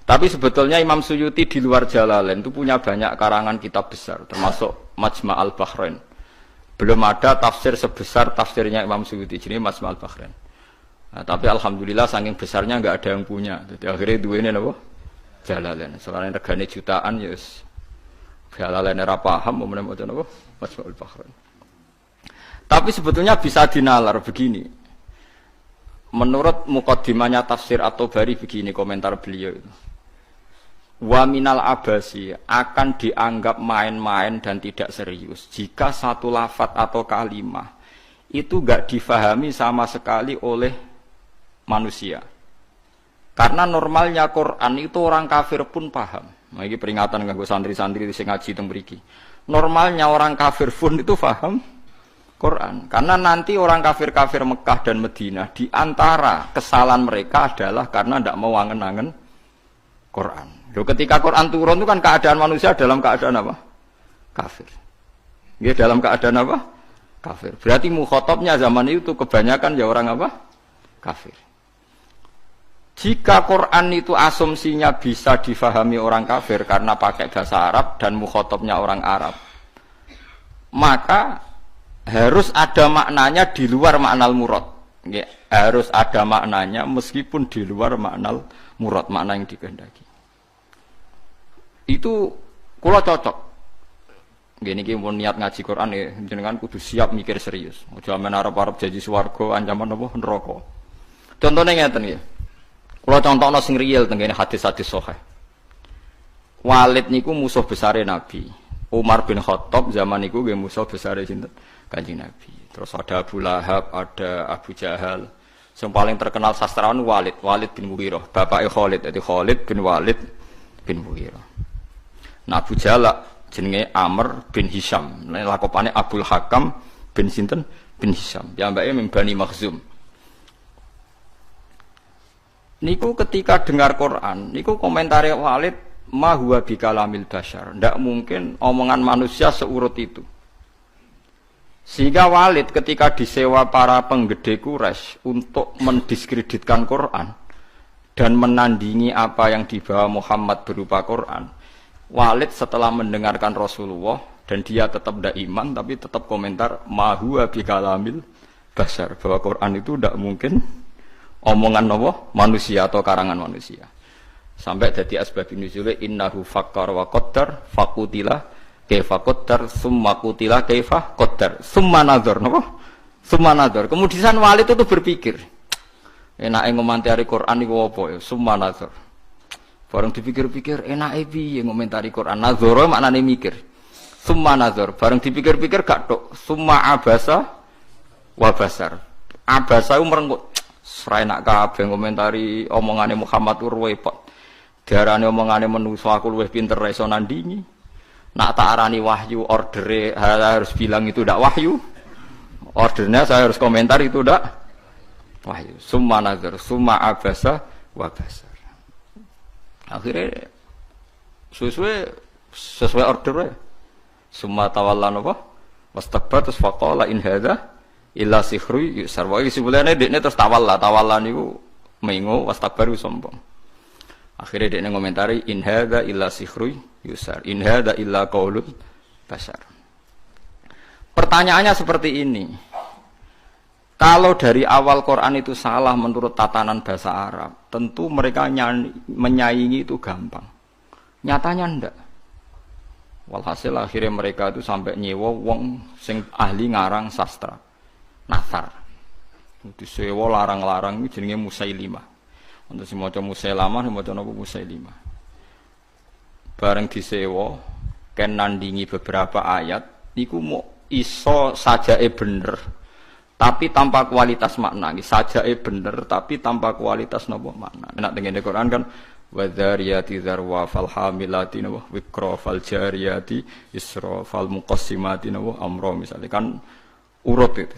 Tapi sebetulnya Imam Suyuti di luar Jalalain itu punya banyak karangan kitab besar, termasuk Majma' al-Bahrain. Belum ada tafsir sebesar tafsirnya Imam Suyuti, jadi Majma' al-Bahrain. Nah, tapi alhamdulillah saking besarnya nggak ada yang punya. Jadi akhirnya duwene napa? Jalalain. Soalnya regane jutaan ya wis. Jalalain ora paham mau maca napa? Majma' al-Bahrain. Tapi sebetulnya bisa dinalar begini. Menurut muqaddimahnya tafsir At-Tabari begini komentar beliau itu. Wa minal abasi akan dianggap main-main dan tidak serius jika satu lafadz atau kalimah itu enggak difahami sama sekali oleh manusia. Karena normalnya Quran itu orang kafir pun paham. Nah, ini peringatan kanggo santri-santri sing ngaji teng mriki. Normalnya orang kafir pun itu paham Quran. Karena nanti orang kafir-kafir Mekah dan Madinah di antara kesalahan mereka adalah karena tidak mau angen-angen Quran. Loh, ketika Quran turun itu kan keadaan manusia dalam keadaan apa? Kafir. Ya, dalam keadaan apa? Kafir. Berarti mukhatabnya zaman itu kebanyakan ya orang apa? Kafir. Jika Quran itu asumsinya bisa difahami orang kafir karena pakai bahasa Arab dan mukhatabnya orang Arab, maka harus ada maknanya di luar makna murad. Ya, harus ada maknanya meskipun di luar makna murad, makna yang dikehendaki. Itu kula cocok. Gini ki mun niat ngaji Quran ya jenengan kudu siap mikir serius. Aja men arep-arep janji swarga ancaman apa neraka. Contone ngeten nggih. Kula contohno sing real teng kene hadis-hadis sahih. Walid niku musuh besare Nabi. Umar bin Khattab zaman niku nggih musuh besare sinten? Kanjeng Nabi. Terus ada Abu Lahab, ada Abu Jahal. Yang paling terkenal sastrawan Walid bin Mughirah, bapake Khalid. Jadi Khalid bin Walid bin Mughirah. Nah, Abu Jahal jenenge Amr bin Hisham. Nah, lakopane Abdul Hakam bin sinten? Bin Hisham. Piyambake min Bani Makhzum. Niku ketika dengar Quran, niku komentare Walid, "Ma huwa bikalamil bashar." Ndak mungkin omongan manusia seurut itu. Sehingga Walid ketika disewa para penggede Quraisy untuk mendiskreditkan Quran dan menandingi apa yang dibawa Muhammad berupa Quran, Walid setelah mendengarkan Rasulullah dan dia tetap tidak iman tapi tetap komentar ma huwa bikalamil bashar, bahwa Quran itu tidak mungkin omongan manusia atau karangan manusia. Sampai jadi asbabun nuzul innahu fakkar wa qaddar faqutila kaifa qaddar summa qutila kaifa qaddar summa nazar summa nazar. Kemudian Walid itu berpikir enake ngomentari Quran iku apa ya summa nazar. Bareng dipikir-pikir enake piye ngomentari Quran. Nazara maknane mikir. Summa nazar. Bareng dipikir-pikir gak tok. Summa abasa wa basar. Abasa ku merenggut. Sra enak kabeh ngomentari omongane Muhammad repot. Diarani omongane manusa aku luwih pinter iso nandingi. Nak tak arani wahyu ordere harus bilang itu ndak wahyu. Ordernya saya harus komentar itu ndak wahyu. Summa nazar, summa abasa wa basar. Akhirnya sesuai order ya. Summa tawalla napa? Wastakbar terus faqala in hadza illa sihru yusar. Wae sebelane dekne terus tawalla niku mengo wastakbar sombong. Akhirnya dekne ngomentari in hadza illa sihru yusar. In hadza illa qaulul bashar. Pertanyaannya seperti ini. Kalau dari awal Quran itu salah menurut tatanan bahasa Arab, tentu mereka menyaingi itu gampang. Nyatanya ndak. Walhasil akhirnya mereka itu sampai nyewa wong sing ahli ngarang sastra. Nasar. Disewa larang-larang itu jenenge Musailimah. Untuk si maca Musailamah, si maca napa Musailimah. Bareng disewa ken nandingi beberapa ayat niku mau iso sajake bener. Tapi tanpa kualitas makna, sajake bener tapi tanpa kualitas napa makna. Nek tengene Quran kan wadzariyati dzarwa fal hamilati napa wikra fal jariyati isra fal muqassimati napa amra misalnya kan urut itu.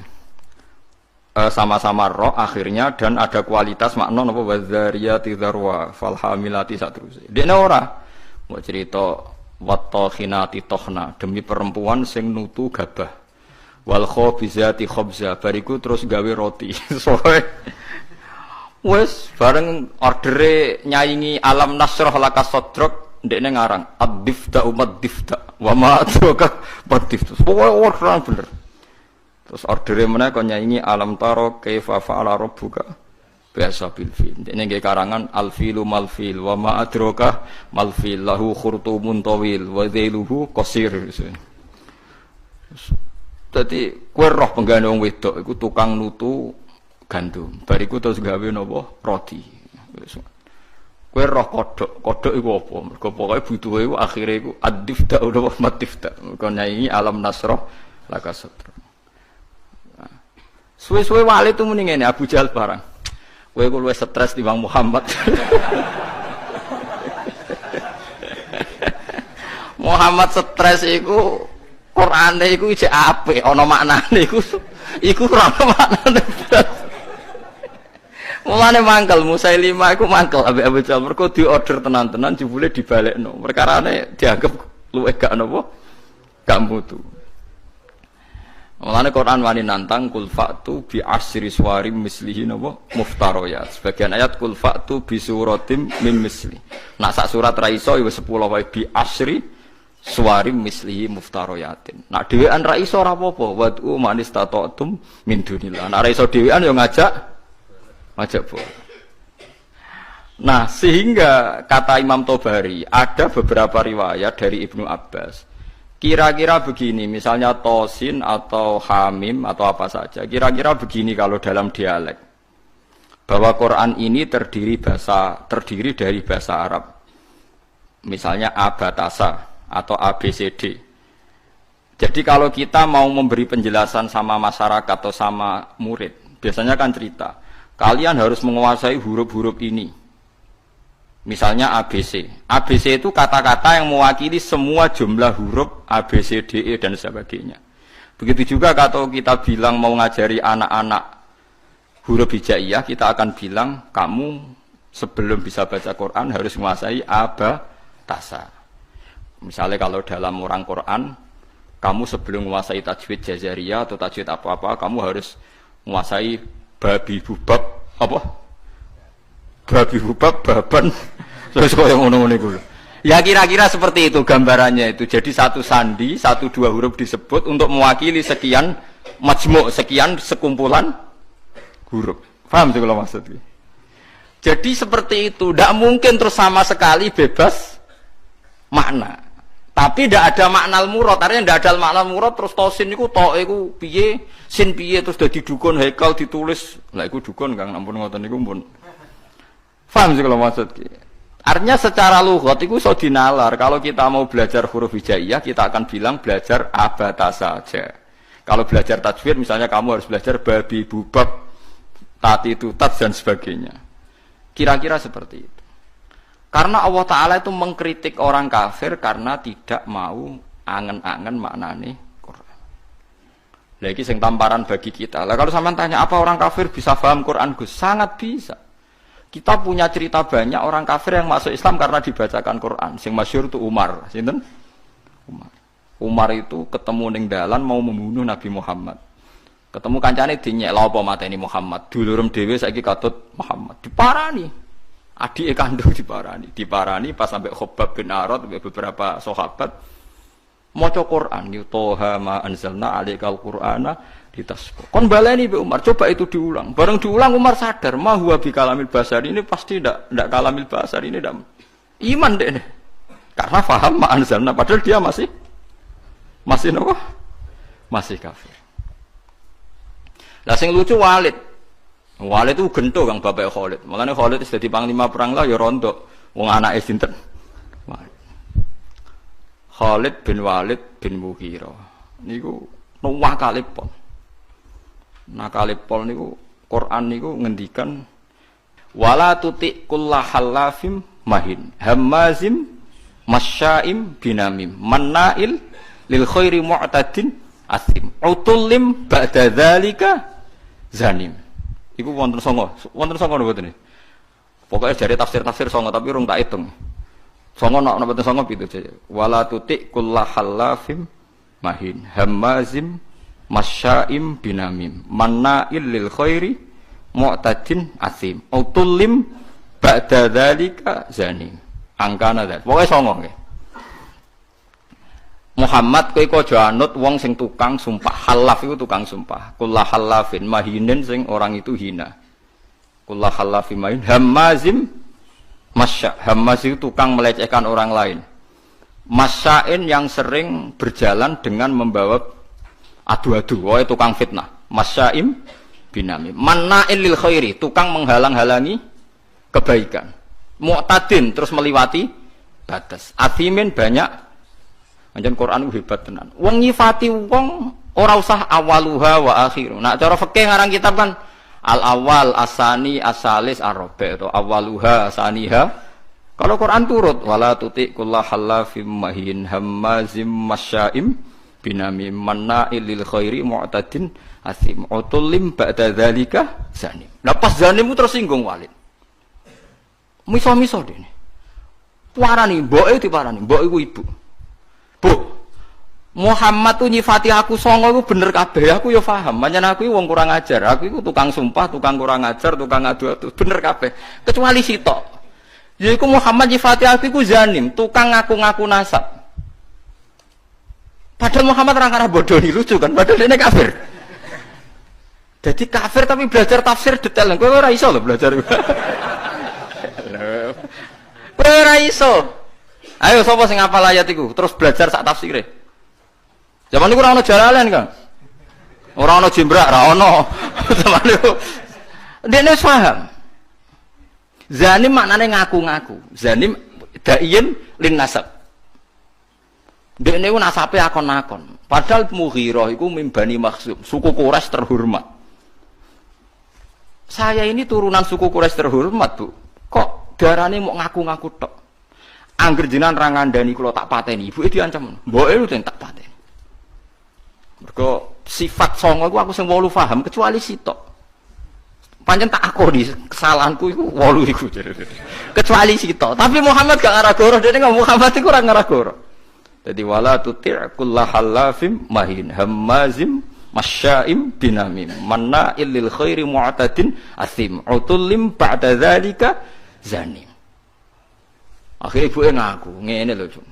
Sama-sama roh akhirnya dan ada kualitas makna napa wadzariyati dzarwa fal hamilati saterusé. Dekne ora mau cerita wattaqinati tohna demi perempuan sing nutu gabah. Wal khabizati khabza bariku terus gawe roti. Soale Wes bareng ordere nyaingi alam nasroh laka sodrok ndekne ngarang ad-difta umat difta wa ma adraka bad-difta. Pokoke ora bener. Terus ordere meneh kon nyaingi alam taro kaifa fa'ala rabbuka biasa bil fil. Ndekne nggih karangan al-filu mal fil wa ma adraka mal fil lahu khurtumun tawil wa dhailuhu qasir. Dadi kowe roh penggane wong wedok iku tukang nutu gandum. Bariku terus gawe napa? Roti. Kowe roh kodhok iku apa? Mergo pokoke butuhe iku akhire iku ad-difta utawa matifta. Mergo nyanyi alam nasroh laka sadra. Suwe-suwe wali itu muni ngene Abu Jahal barang. Kowe iku luwih stres timbang Muhammad. Muhammad stres iku Qur'ane iku isih apik ana maknane iku ora ana maknane. Mulane mangkel Musailimah iku mangkel ambek Abu Jahal mergo diorder tenan-tenan jebule dibalekno. Perkarane dianggap luwih gak napa? Gak mutu. Mulane Quran wani nantang kul fa'tu bi asyri suwarim mislihi napa? Muftariyat. Sebagian ayat kul fa'tu bi suratim mim misli. Nak sak surat ra iso ya 10 wae bi asyri suwarim mislihi muftariyatin. Nak dhewean ra iso ora apa-apa. Wad'u man istata'tum min dunillah. Nak ra iso dhewean ya ngajak boleh. Nah, sehingga kata Imam Tobari ada beberapa riwayat dari Ibnu Abbas. Kira-kira begini, misalnya tosin atau hamim atau apa saja. Kira-kira begini kalau dalam dialek. Bahwa Quran ini terdiri dari bahasa Arab. Misalnya abatasa atau ABCD. Jadi kalau kita mau memberi penjelasan sama masyarakat atau sama murid, biasanya kan cerita. Kalian harus menguasai huruf-huruf ini. Misalnya ABC. ABC itu kata-kata yang mewakili semua jumlah huruf A, B, C, D, E, dan sebagainya. Begitu juga kalau kita bilang mau ngajari anak-anak huruf hijaiyah, kita akan bilang, kamu sebelum bisa baca Quran harus menguasai abatasa. Misalnya kalau dalam orang Quran, kamu sebelum menguasai tajwid jazariyah atau tajwid apa-apa, kamu harus menguasai babi bubab apa? Babi bubab baban terus koyo ngono-ngono iku. Ya kira-kira seperti itu gambarannya itu. Jadi satu sandi, 1-2 huruf disebut untuk mewakili sekian majmu', sekian sekumpulan huruf. Paham sih kalau maksudnya? Jadi seperti itu, tidak mungkin terus sama sekali bebas makna. Tapi tidak ada makna murad, artinya tidak ada makna murad terus tosin iku tok iku piye, sin piye terus dadi dukun haikal ditulis. Lah iku dukun Kang, ampun ngoten niku pun. Paham sih kalau maksud ki. Artinya secara lughat iku iso dinalar. Kalau kita mau belajar huruf hijaiyah, kita akan bilang belajar abatasa saja. Kalau belajar tajwid misalnya kamu harus belajar babi bubab, tati tutat dan sebagainya. Kira-kira seperti itu. Karena Allah Ta'ala itu mengkritik orang kafir karena tidak mau angen-angen maknane Quran. Lagi sing tamparan bagi kita. Lah kalau sampean tanya apa orang kafir bisa paham Quran Gus? Sangat bisa. Kita punya cerita banyak orang kafir yang masuk Islam karena dibacakan Quran. Sing masyhur itu Umar. Sinten? Umar. Umar itu ketemu ning dalan mau membunuh Nabi Muhammad. Ketemu kancane dinyek lha apa mateni Muhammad. Dulurem dhewe saiki katut Muhammad. Diparani. Adik kandung diparani pas sampai Khobab bin Arad beberapa sahabat maca Quran yu toha ma anzalna alaikal qur'ana ditasqa. Kon baleni be Umar, coba itu diulang. Bareng diulang Umar sadar, ma huwa bi kalamil basar ini pasti ndak kalamil basar ini ndak iman deh. Karena paham ma anzalna padahal dia masih nopo? Masih kafir. Lah sing lucu Walid itu gento Kang bapak Khalid. Makanya Khalid wis dadi panglima perang lah ya rontok. Wong anake sinten? Khalid bin Walid bin Mughirah. Niku nakalipol. Nakalipol niku Quran niku ngendikan wala tuti kullahallafim mahin hammazim masya'im binamim mannail lil khairi mu'tadin asim utullim ba'da dzalika zanim. Iku wonten songo mboten iki. Pokoke jare tafsir songo tapi urung tak hitung. Songo nek mboten songo pitu aja. Wala tuti kullahallafim mahin hammazim masya'im binamim manna'il lil khairi mu'tadin asim. Utulim ba'da dzalika zanim. Angkana dzalik. Pokoke songo nggih. Muhammad kowe aja anut wong sing tukang sumpah. Halaf iku tukang sumpah. Kullu halafin mahinin sing orang itu hina. Kullu halafin mahin hammazim masya. Hammaz itu tukang melecehkan orang lain. Masyain yang sering berjalan dengan membawa adu-adu. Woe tukang fitnah. Masyaim binami. Manna'il lil khairi, tukang menghalang-halangi kebaikan. Mu'tadin terus meliwati batas. Athimin banyak. Anjen Quran hebat tenan. Wong nyifati wong ora usah awaluha wa akhiru. Nah cara fikih ngarang kitab kan al awal asani asalis arabi atau awaluha asaniha. Kalau Quran turut wala tuti kullahallafim mahin hammazim masyaim binami manna'il lil khairi mu'tadin asim utulim ba'da dzalika zanim. Lah pas zanim tersinggung Walid. Miso-miso dene. Parani mboke diparani, mbok iku ibu. Bu, Muhammad tuh nyifati aku songo itu bener kabeh, aku ya paham. Pancen aku wong kurang ajar, aku itu tukang sumpah, tukang kurang ajar, tukang adu-adu, bener kabeh. Kecuali sitok. Yaiku Muhammad nyifati aku iku zanim, tukang ngaku-ngaku nasab. Padahal Muhammad orang arah bodoh nih lucu kan, padahal ini kafir. Jadi kafir tapi belajar tafsir detail. Kowe ora iso lho belajar. Kowe ora iso. Ayo sapa sing hafal ayat iku terus belajar sak tafsire. Zaman niku ora ono Jalalain kan. Ora ono Jimbrak, ora ono. Zaman niku dene paham. Zanim maknane ngaku-ngaku. Zanim daiin lin nasab. Dene niku nasabe akon-akon. Padahal Mughirah iku mimbani Makhzum, suku Quraisy terhormat. Saya ini turunan suku Quraisy terhormat, Bu. Kok darane mau ngaku-ngaku tok? Angger jenengan ra ngandani kula tak pateni, ibuke diancam. Mboke lu tak pateni. Mergo sifat songo iku aku sing 8 paham kecuali sitok. Pancen tak akoni kesalahanku iku 8 iku. Kecuali sitok. Tapi Muhammad gak ngarah goro, dene ngomong Muhammad iku ora ngarah goro. Dadi wala tuti' kullahallafim mahin hammazim masyaim binamim manna'il lil khairi mu'tadin asim utulim ba'da dzalika zanim. Akhirnya ibu ngaku, ngene lho, Cung.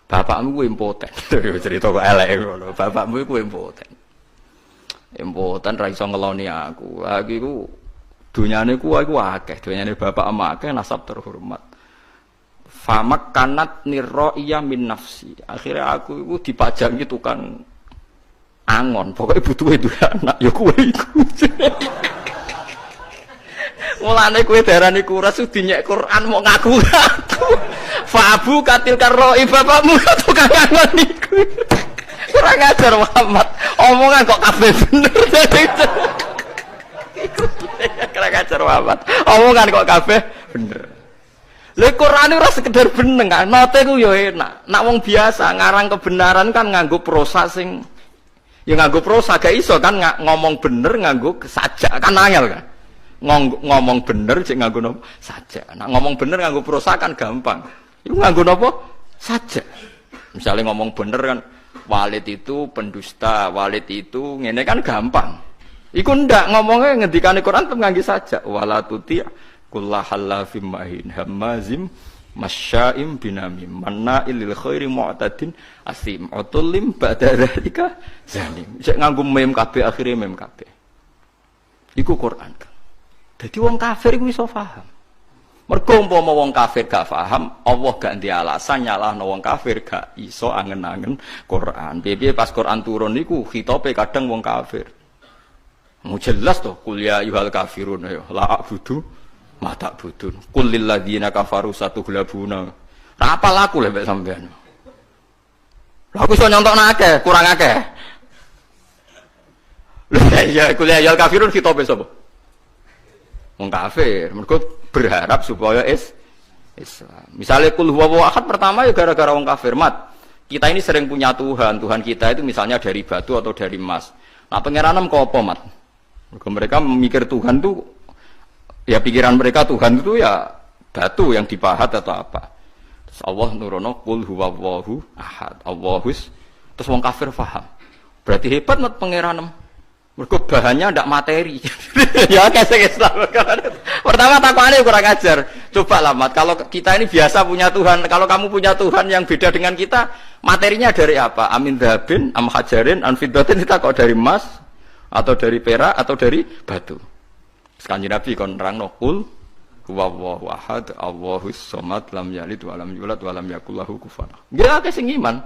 Bapakmu ku impoten. Cerita kok elek ngono. Bapakmu ku impoten. Impoten ra iso ngeloni aku. Aku iku dunyane ku aku akeh, dunyane bapak ama akeh nasab terhormat. Famak kanat nirra'iyah min nafsi. Akhirnya aku iku dipajangi tukang angon. Pokoke butuhe duwe anak ya kowe iku. Mulane kowe darani kuras dinyek Quran mau ngaku-ngaku. Fa abu katil karoi bapakmu tukang angon niku. Kurang ajar Muhammad. Omongan kok kabeh bener. Kurang ajar Muhammad. Omongan kok kabeh bener. Lha Quran ora sekedar bener kan. Nate ku yo enak. Nak wong biasa ngarang kebenaran kan nganggo prosa sing ya nganggo prosa gak iso kan ngomong bener nganggo sajak kan angel kan. Ngomong bener cek nganggo napa saja. Nah ngomong bener nganggo prosa kan gampang. Iku nganggo napa saja. Misalnya ngomong bener kan Walid itu pendusta, Walid itu ngene kan gampang. Iku ndak ngomongnya ngendikane Quran tem nganggo saja. Wala tuti' kullahallafim mahin hammazim masyaim binamim manna'il lil khairi mu'tadin asim utulim ba'da dzalika zalim. Cek nganggo mem kabeh akhire mem kabeh. Iku Quran. Jadi wong kafir iku iso paham. Mergo umpama wong kafir gak paham, Allah gak ndek alasan nyalahno wong kafir gak iso angen-angen Quran. Piye pas Quran turun niku khitabe kadang wong kafir. Mu jelas to kul ya ayyuhal kafirun ya la a'budu ma ta'budun. Qul lil ladzina kafaru satughlabuna. Ra apal aku lek sampean. Lah aku iso nyontokno akeh, kurang akeh. Lha ya kul ya ayyuhal kafirun khitabe sapa? Wong kafir, mereka berharap supaya Islam. Misalnya kul huwa ahad pertama ya gara-gara wong kafir. Mat, kita ini sering punya Tuhan. Tuhan kita itu misalnya dari batu atau dari emas. Nah pengiranan kok apa, Mat? Mereka memikir Tuhan itu, ya pikiran mereka Tuhan itu ya batu yang dipahat atau apa. Terus Allah nurono kul huwa ahad. Allahus. Terus wong kafir paham. Berarti hebat Mat pengiranan. Mergo bahannya ndak materi. Ya kesek Islam. Pertama takwane kurang ajar. Coba lah Mat, kalau kita ini biasa punya Tuhan, kalau kamu punya Tuhan yang beda dengan kita, materinya dari apa? Amin dhahabin, am hajarin, an fiddatin, kita kok dari emas atau dari perak atau dari batu. Kanjeng Nabi kon nerangno qul huwallahu ahad, Allahus samad, lam yalid wa lam yulad wa lam yakul lahu kufuwan ahad. Ya akeh sing iman.